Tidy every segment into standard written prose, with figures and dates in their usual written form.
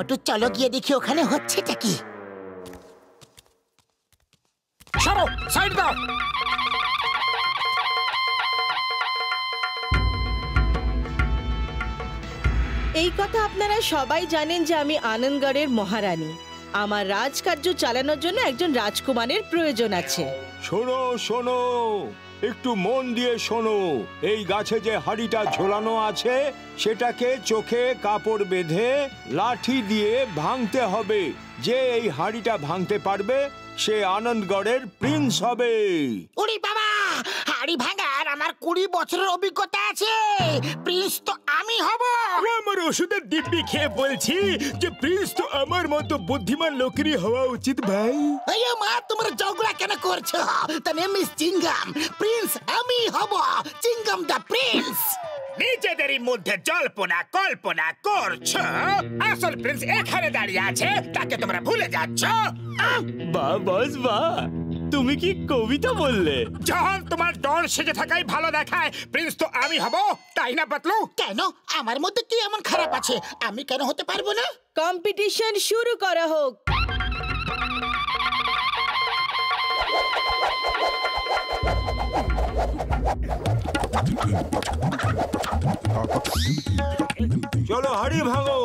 মোটু চলো গিয়ে দেখি ওখানে হচ্ছেটা কি। সরো, সাইড দাও। এই কথা আপনারা সবাই জানেন যে আমি আনন্দগড়ের মহারানী। আমার রাজকার্য চালানোর জন্য একজন রাজকুমারের প্রয়োজন আছে। শোনো শোনো, একটু মন দিয়ে শোনো। এই গাছে যে হাড়িটা ঝোলানো আছে সেটাকে চোখে কাপড় বেঁধে লাঠি দিয়ে ভাঙতে হবে। যে এই হাড়িটা ভাঙতে পারবে সে আনন্দগড়ের প্রিন্স হবে। ওরে বাবা, হাড়ি ভাঙার আমার 20 বছরের অভিজ্ঞতা আছে। প্রিন্স তো আমি হব। আমার ওষুধের দিব্যি খেয়ে বলছি যে প্রিন্স তো আমার মতো বুদ্ধিমান লোকেরই হওয়া উচিত ভাই। আরে মা, তোমরা ঝগড়া কেন করছো? তার নেম ইজ চিংগাম। প্রিন্স আমি হব, চিংগাম দা প্রিন্স। নিজেদেরই মধ্যে জল্পনা কল্পনা করছো। আসল প্রিন্স এখানে দাঁড়িয়ে আছে, তাকে তোমরা ভুলে যাচ্ছ। বাহ বস বাহ, তুমি কি কবিতা বললে? যখন তোমার ডন সেজে থাকাই ভালো দেখায়, প্রিন্স তো আমি হব, তাই না পাতলু? কেন? আমার মধ্যে কি এমন খারাপ আছে? আমি কেন হতে পারবো না? কম্পিটিশন শুরু করা হোক। চলো হাড়ি ভাঙো।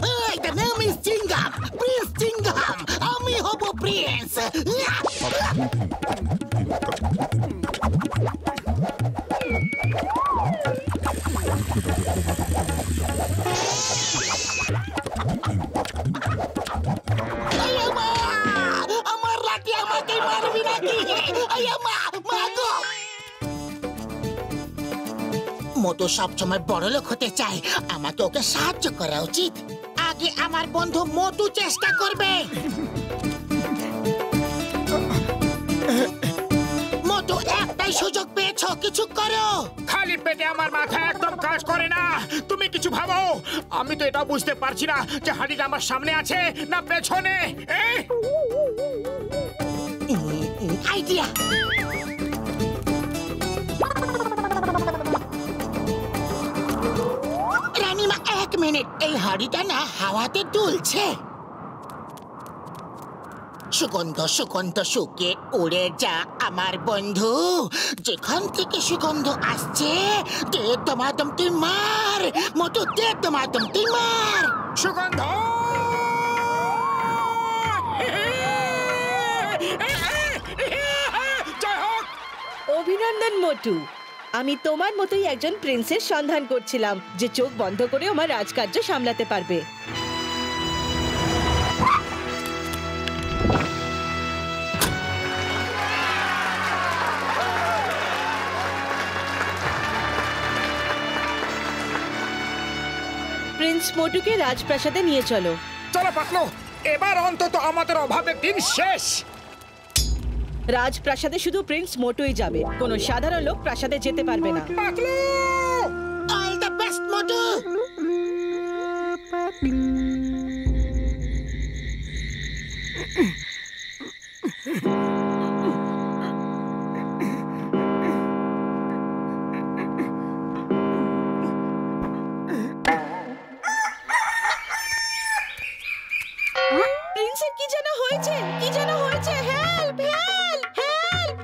Hey, the name is Chingam, Prince Chingam. আমি হব প্রিন্স। আমার লাঠি আমাকে মারবি নাকি? মোটু সবসময় বড় লোক হতে চায়, আমাকে ওকে সাহায্য করা উচিত। আগে আমার বন্ধু মোটু চেষ্টা করবে। মোটু, একটাই সুযোগ পেয়েছো, কিছু করো। খালি পেটে আমার মাথা একদম কাজ করে না। তুমি কিছু ভাবো। আমি তো এটা বুঝতে পারছি না যে হাড়িটা আমার সামনে আছে না পেছনে। আইডিয়া। রানীমা, 1 মিনিট। এই হাড়িটা না হাওয়াতে দুলছে। সুগন্ধ সুগন্ধ শুকে উড়ে যা আমার বন্ধু। যেখান থেকে সুগন্ধ আসছে, দে দমাদম তুই মার। মোটু, দে দমাদম তুই মার। সুগন্ধ, জয় হোক। অভিনন্দন মোটু। আমি তোমার মতোই একজন প্রিন্সের সন্ধান করছিলাম যে চোখ বন্ধ করে আমার রাজকার্য সামলাতে পারবে। প্রিন্স মোটুকে রাজপ্রাসাদে নিয়ে চলো। চলো পাতলু, এবার অন্তত আমাদের অভাবের দিন শেষ। রাজপ্রাসাদে শুধু প্রিন্স মোটুই যাবে, কোনো সাধারণ লোক প্রাসাদে যেতে পারবে না। পাতলু, অল দ্য বেস্ট মোটু। প্রিন্সের কি যেন হয়েছে, কি যেন হয়েছে। Help, help, help.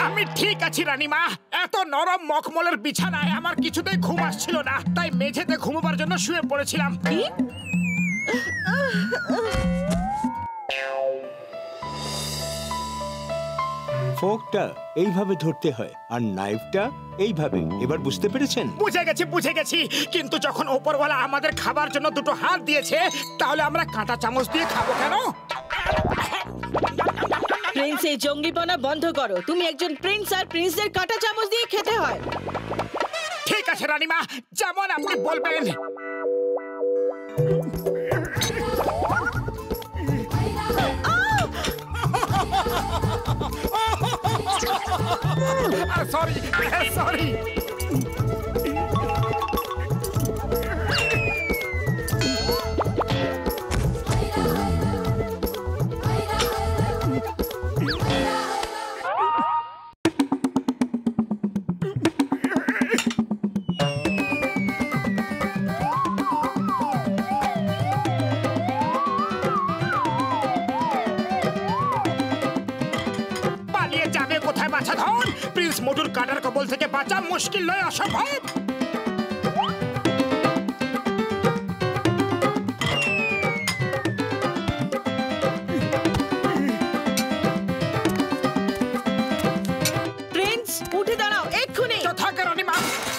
আমি ঠিক আছি রানীমা। এত নরম মখমলের বিছানায় আমার কিছুতেই ঘুম আসছিল না, তাই মেঝেতে ঘুমোবার জন্য শুয়ে পড়েছিলাম। কি? ফোকটা এইভাবে ধরতে হয় আর নাইফটা এইভাবে। এবার বুঝতে পেরেছেন? বুঝে গেছি। কিন্তু যখন ওপরওয়ালা আমাদের খাবার জন্য দুটো হাত দিয়েছে, তাহলে আমরা কাঁটা চামচ দিয়ে খাবো কেন? প্রিন্স, এই জঙ্গিপনা বন্ধ করো। তুমি একজন প্রিন্স, আর প্রিন্সদের কাঁটা চামচ দিয়ে খেতে হয়। ঠিক আছে রানীমা, যেমন আপনি বলবেন। Sorry sorry. প্রিন্স মোটুর কাটার কবল থেকে বাঁচা মুশকিল নয়, অসম্ভব। প্রিন্স উঠে দাঁড়াও এক্ষুনি। যথাকে রানীমা।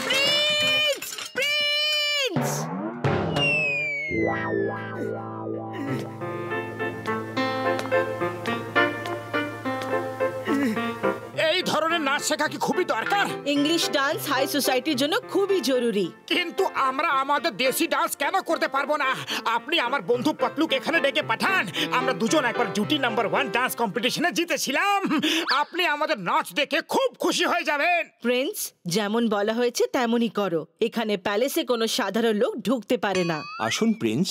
প্রিন্স প্রিন্স এই ধরনের নাচ শেখা কি খুবই দরকার? ইংলিশ ডান্স হাই সোসাইটির জন্য খুবই জরুরি। কিন্তু আমরা আমাদের দেশি ডান্স কেন করতে পারবো না? আপনি আমার বন্ধু পাতলুক এখানে ডেকে পাঠান। আমরা দুজন একবার জুটি নাম্বার 1 ডান্স কম্পিটিশনে জিতেছিলাম। আপনি আমাদের নাচ দেখে খুব খুশি হয়ে যাবেন। প্রিন্স, যেমন বলা হয়েছে তেমনই করো। এখানে প্যালেসে কোনো সাধারণ লোক ঢুকতে পারে না। আসুন প্রিন্স।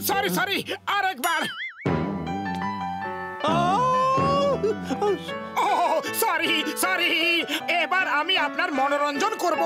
সরি সরি, আরেকবার। সরি সরি, এবার আমি আপনার মনোরঞ্জন করব।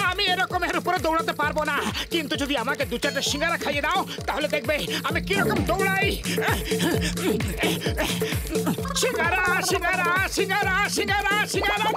আমি এরকমের উপরে দৌড়াতে পারবো না, কিন্তু যদি আমাকে 2-4টা সিঙ্গারা খাইয়ে দাও তাহলে দেখবে আমি কিরকম দৌড়াই। সিঙ্গারা সিঙ্গারা সিঙ্গারা সিঙ্গারা সিঙ্গারা।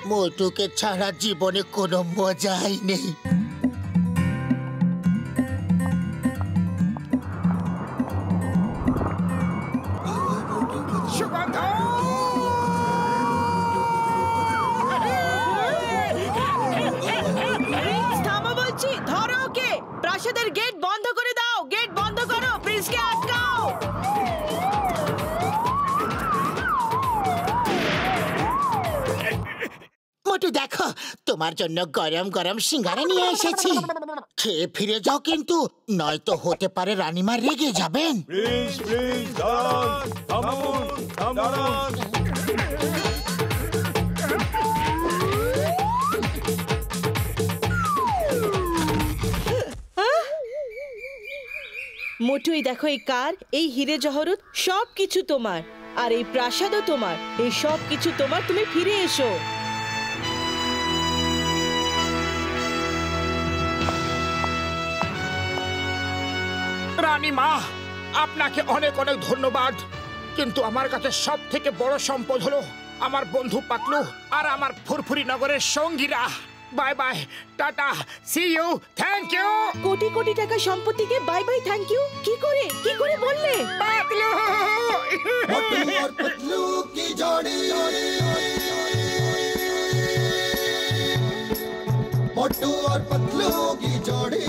মোটুকে ছাড়া জীবনে কোনো মজাই নেই। থামো বলছি, ধরো ওকে। প্রাসাদের গেট বন্ধ করে দাও। গেট বন্ধ করো, প্রিন্সকে আটকাও। মোটু দেখো, তোমার জন্য গরম গরম সিঙ্গারা নিয়ে এসেছি। খেয়ে ফিরে যাও কিন্তু, নয়তো হতে পারে রানীমা রেগে যাবেন। প্লিজ প্লিজ দাঁড়ান, থামুন, দাঁড়ান। মোটু, এই দেখো, এই কার, এই হিরে জহরত সব কিছু তোমার। আর এই প্রাসাদও তোমার। এই সব কিছু তোমার। তুমি ফিরে এসো। রানীমা, আপনাকে অনেক অনেক ধন্যবাদ, কিন্তু আমার কাছে সব থেকে বড় সম্পদ হলো আমার বন্ধু পাতলু আর আমার ফুরফুরি নগরের সঙ্গীরা। Bye bye, tata, see you, thank you. কোটি কোটি টাকা সম্পত্তিকে বাই বাই থ্যাংক ইউ কি করে বললে? পাতলু मोटू और पतलू की जोड़ी, मोटू और पतलू की जोड़ी।